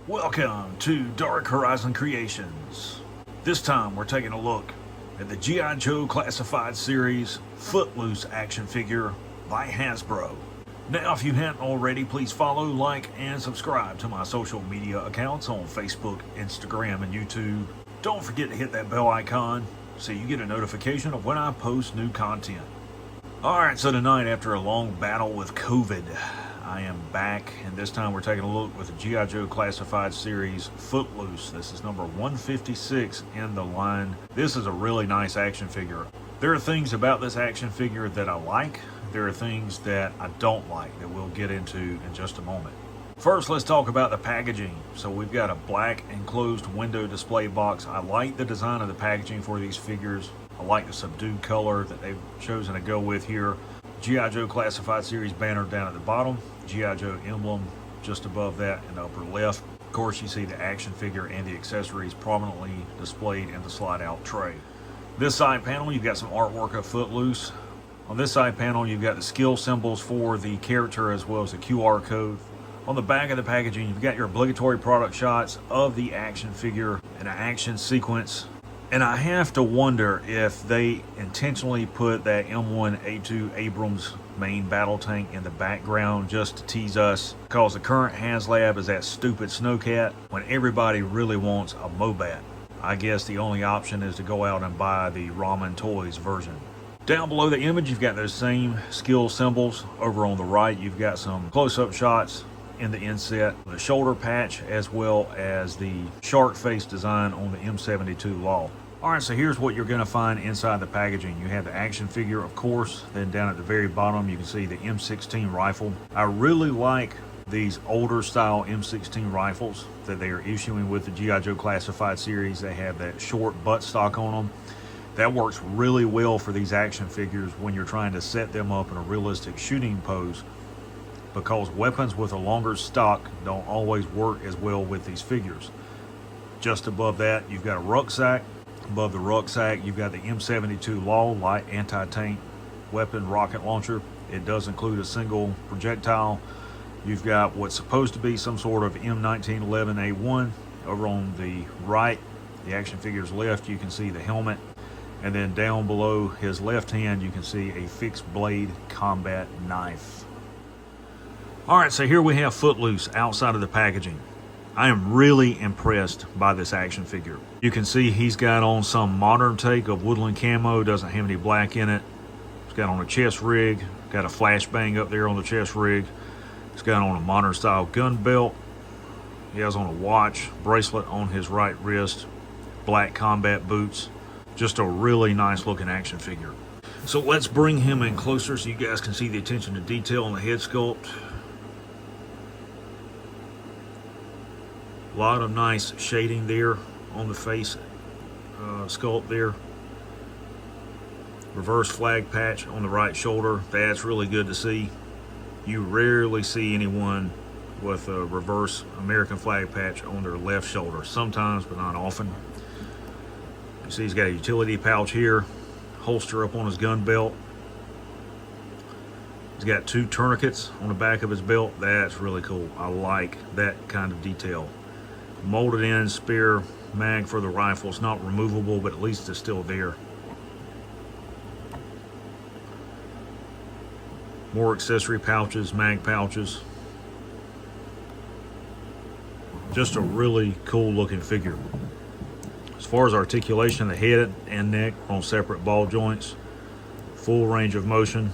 Welcome to Dark Horizon Creations. This time we're taking a look at the G.I. Joe classified series Footloose action figure by Hasbro. Now, if you hadn't already, please follow, like, and subscribe to my social media accounts on Facebook, Instagram, and YouTube. Don't forget to hit that bell icon so you get a notification of when I post new content. Alright, so tonight, after a long battle with COVID, I am back, and this time we're taking a look with the G.I. Joe classified series Footloose. This is number 156 in the line. This is a really nice action figure. There are things about this action figure that I like. There are things that I don't like that we'll get into in just a moment. First, let's talk about the packaging. So we've got a black enclosed window display box. I like the design of the packaging for these figures. I like the subdued color that they've chosen to go with here. G.I. Joe classified series banner down at the bottom. G.I. Joe emblem just above that in the upper left. Of course, you see the action figure and the accessories prominently displayed in the slide out tray. This side panel, you've got some artwork of Footloose. On this side panel, you've got the skill symbols for the character as well as the QR code. On the back of the packaging, you've got your obligatory product shots of the action figure and an action sequence. And I have to wonder if they intentionally put that M1A2 Abrams main battle tank in the background just to tease us, because the current HasLab is that stupid Snowcat when everybody really wants a Mobat. I guess the only option is to go out and buy the Ramen Toys version. Down below the image, you've got those same skill symbols. Over on the right, you've got some close-up shots in the inset, the shoulder patch, as well as the shark face design on the M72 Law. Alright, so here's what you're going to find inside the packaging. You have the action figure, of course. Then down at the very bottom, you can see the M16 rifle. I really like these older style M16 rifles that they are issuing with the G.I. Joe classified series. They have that short buttstock on them. That works really well for these action figures when you're trying to set them up in a realistic shooting pose, because weapons with a longer stock don't always work as well with these figures. Just above that, you've got a rucksack. Above the rucksack, you've got the M72 Law light anti-tank weapon rocket launcher. It does include a single projectile. You've got what's supposed to be some sort of M1911A1. Over on the right, the action figure's left, you can see the helmet. And then down below his left hand, you can see a fixed blade combat knife. Alright, so here we have Footloose outside of the packaging. I am really impressed by this action figure. You can see he's got on some modern take of woodland camo, doesn't have any black in it. He's got on a chest rig, got a flashbang up there on the chest rig. He's got on a modern style gun belt. He has on a watch, bracelet on his right wrist, black combat boots. Just a really nice looking action figure. So let's bring him in closer so you guys can see the attention to detail on the head sculpt. A lot of nice shading there on the face sculpt there. Reverse flag patch on the right shoulder. That's really good to see. You rarely see anyone with a reverse American flag patch on their left shoulder. Sometimes, but not often. You see he's got a utility pouch here. Holster up on his gun belt. He's got two tourniquets on the back of his belt. That's really cool. I like that kind of detail. Molded in spare mag for the rifle. It's not removable, but at least it's still there. More accessory pouches, mag pouches. Just a really cool looking figure. As far as articulation, the head and neck on separate ball joints. Full range of motion.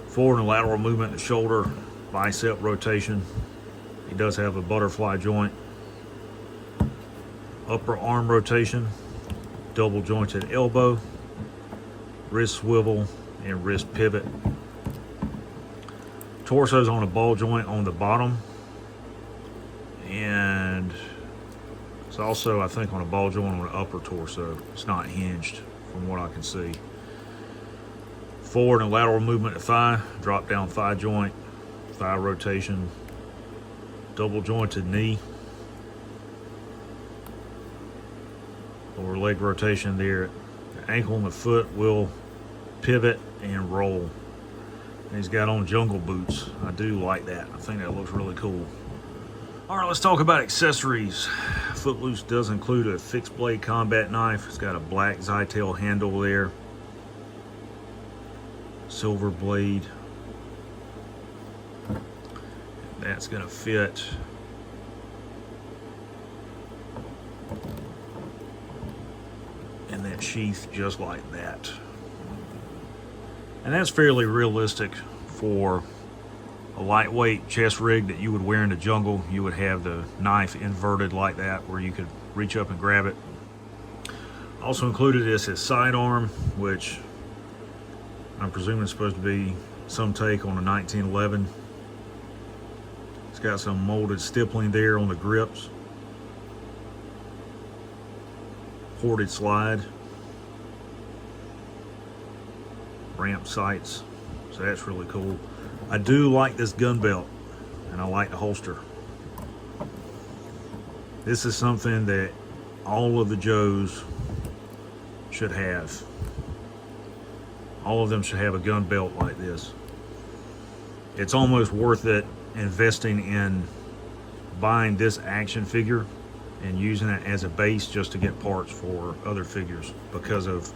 Forward and lateral movement, the shoulder, bicep rotation. He does have a butterfly joint. Upper arm rotation, double jointed elbow, wrist swivel, and wrist pivot. Torso's on a ball joint on the bottom. And it's also, I think, on a ball joint on the upper torso. It's not hinged from what I can see. Forward and lateral movement of thigh, drop down thigh joint, thigh rotation, double jointed knee, lower leg rotation there. The ankle and the foot will pivot and roll. And he's got on jungle boots. I do like that. I think that looks really cool. All right, let's talk about accessories. Footloose does include a fixed blade combat knife. It's got a black Zytail handle there, silver blade. That's gonna fit in that sheath just like that. And that's fairly realistic for a lightweight chest rig that you would wear in the jungle. You would have the knife inverted like that where you could reach up and grab it. Also included is his sidearm, which I'm presuming is supposed to be some take on a 1911. It's got some molded stippling there on the grips. Ported slide. Ramp sights. So that's really cool. I do like this gun belt, and I like the holster. This is something that all of the Joes should have. All of them should have a gun belt like this. It's almost worth it investing in buying this action figure and using it as a base just to get parts for other figures because of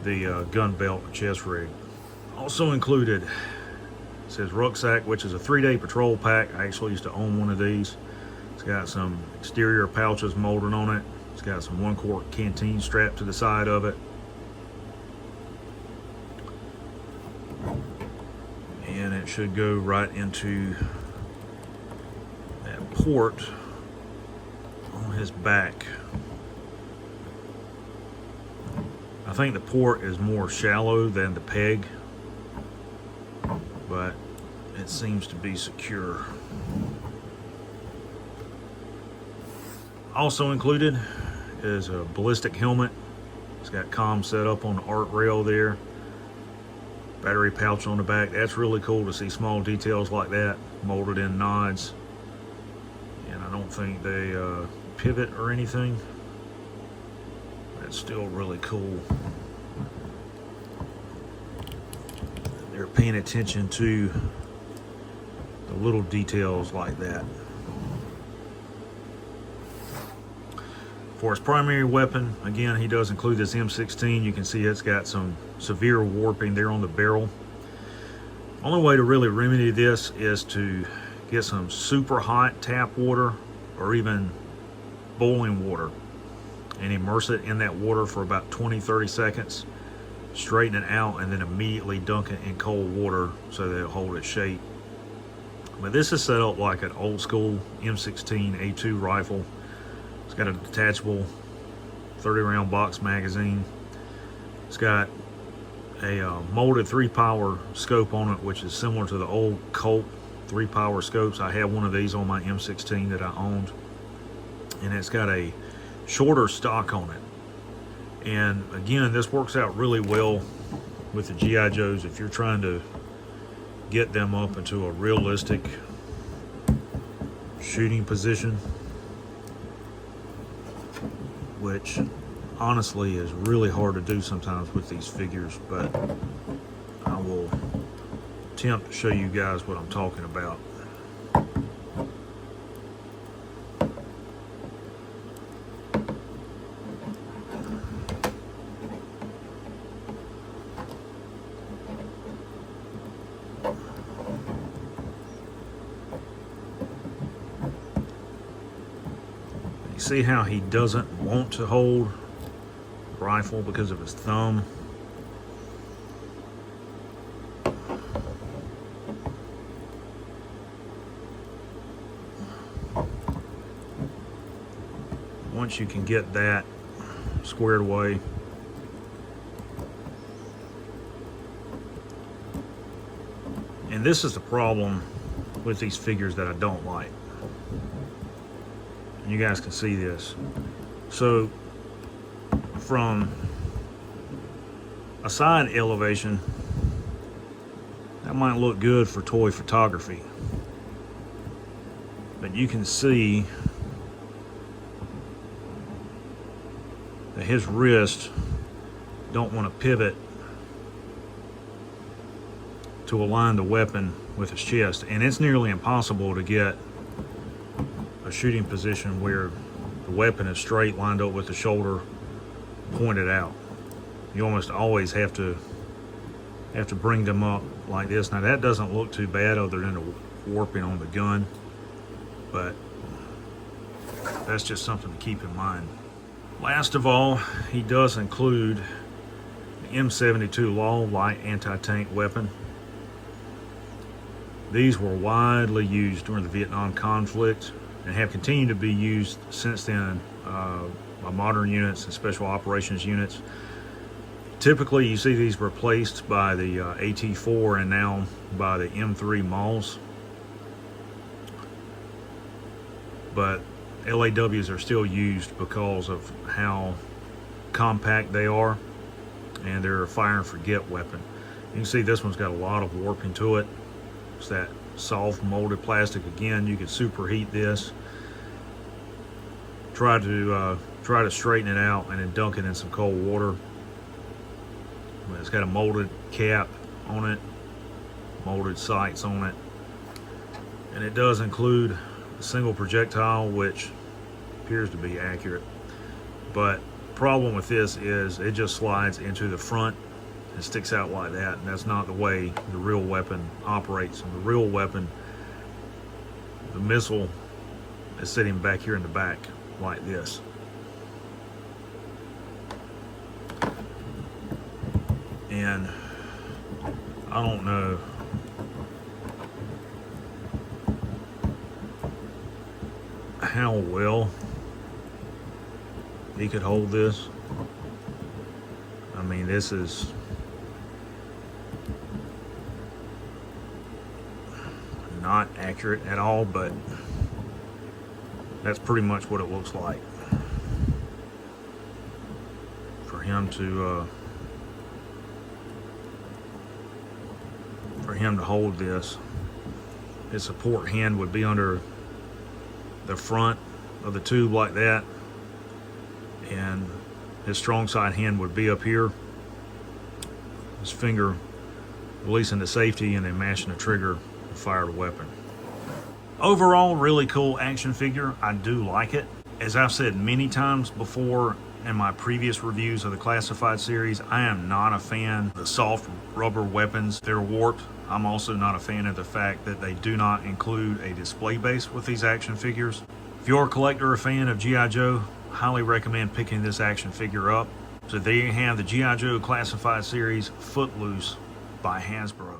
the gun belt and chest rig. Also included, it says rucksack, which is a 3-day patrol pack. I actually used to own one of these. It's got some exterior pouches molded on it. It's got some 1-quart canteen strapped to the side of it. And it should go right into that port on his back. I think the port is more shallow than the peg, but it seems to be secure. Also included is a ballistic helmet. It's got comms set up on the arc rail there. Battery pouch on the back. That's really cool to see small details like that molded in nods. And I don't think they pivot or anything. That's still really cool. They're paying attention to the little details like that. For his primary weapon, again, he does include this M16. You can see it's got some severe warping there on the barrel. Only way to really remedy this is to get some super hot tap water or even boiling water and immerse it in that water for about 20-30 seconds, straighten it out, and then immediately dunk it in cold water so that it'll hold its shape. But this is set up like an old school M16A2 rifle. It's got a detachable 30-round box magazine. It's got a molded 3-power scope on it, which is similar to the old Colt 3-power scopes. I had one of these on my M16 that I owned, and it's got a shorter stock on it. And again, this works out really well with the G.I. Joes if you're trying to get them up into a realistic shooting position, which honestly is really hard to do sometimes with these figures, but I will attempt to show you guys what I'm talking about. You see how he doesn't want to hold the rifle because of his thumb? Once you can get that squared away, and this is the problem with these figures that I don't like. You guys can see this. So from a side elevation, that might look good for toy photography, but you can see that his wrist don't want to pivot to align the weapon with his chest, and it's nearly impossible to get a shooting position where the weapon is straight, lined up with the shoulder pointed out. You almost always have to bring them up like this. Now that doesn't look too bad other than the warping on the gun, but that's just something to keep in mind. Last of all, he does include the M72 Law light anti-tank weapon. These were widely used during the Vietnam conflict and have continued to be used since then by modern units and special operations units. Typically, you see these replaced by the AT-4 and now by the M3 Maus. But LAWs are still used because of how compact they are, and they're a fire and forget weapon. You can see this one's got a lot of warping to it. It's that soft molded plastic. Again, you could superheat this, try to straighten it out, and then dunk it in some cold water. But it's got a molded cap on it, molded sights on it, and it does include a single projectile, which appears to be accurate. But the problem with this is it just slides into the front and sticks out like that, and that's not the way the real weapon operates. And the real weapon, the missile is sitting back here in the back like this. And I don't know how well he could hold this. I mean, this is not accurate at all, but that's pretty much what it looks like. For him to hold this, his support hand would be under the front of the tube like that, and his strong side hand would be up here, his finger releasing the safety and then mashing the trigger to fire the weapon. Overall, really cool action figure. I do like it. As I've said many times before in my previous reviews of the Classified series, I am not a fan of the soft rubber weapons. They're warped. I'm also not a fan of the fact that they do not include a display base with these action figures. If you're a collector or fan of G.I. Joe, I highly recommend picking this action figure up. So there you have the G.I. Joe Classified series Footloose by Hasbro.